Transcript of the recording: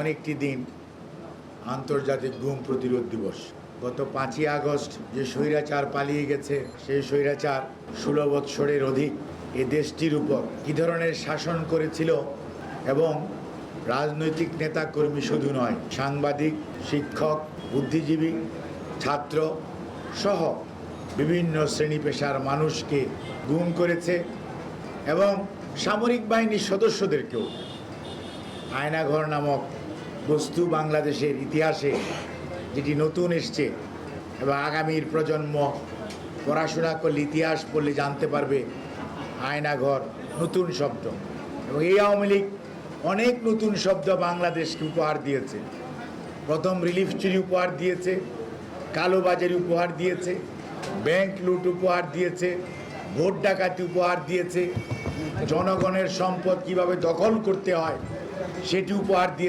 এমন একটি দিন, আন্তর্জাতিক গুম প্রতিরোধ দিবস। গত 5ই আগস্ট যে স্বৈরাচার পালিয়ে গেছে, সেই স্বৈরাচার 16 বৎসরের অধিক এ দেশটির উপর কী ধরনের শাসন করেছিল, এবং রাজনৈতিক নেতাকর্মী শুধু নয়, সাংবাদিক, শিক্ষক, বুদ্ধিজীবী, ছাত্র সহ বিভিন্ন শ্রেণী পেশার মানুষকে গুম করেছে, এবং সামরিক বাহিনীর সদস্যদেরকেও। আয়নাঘর নামক বস্তু বাংলাদেশের ইতিহাসে যেটি নতুন এসছে, এবং আগামীর প্রজন্ম পড়াশোনা করলে, ইতিহাস পড়লে জানতে পারবে আয়নাঘর নতুন শব্দ। এবং এই আওয়ামী লীগ অনেক নতুন শব্দ বাংলাদেশকে উপহার দিয়েছে। প্রথম রিলিফ চুরি উপহার দিয়েছে, কালোবাজারি উপহার দিয়েছে, ব্যাংক লুট উপহার দিয়েছে, ভোট ডাকাতি উপহার দিয়েছে, জনগণের সম্পদ কিভাবে দখল করতে হয় সেটি উপহার দিয়েছে।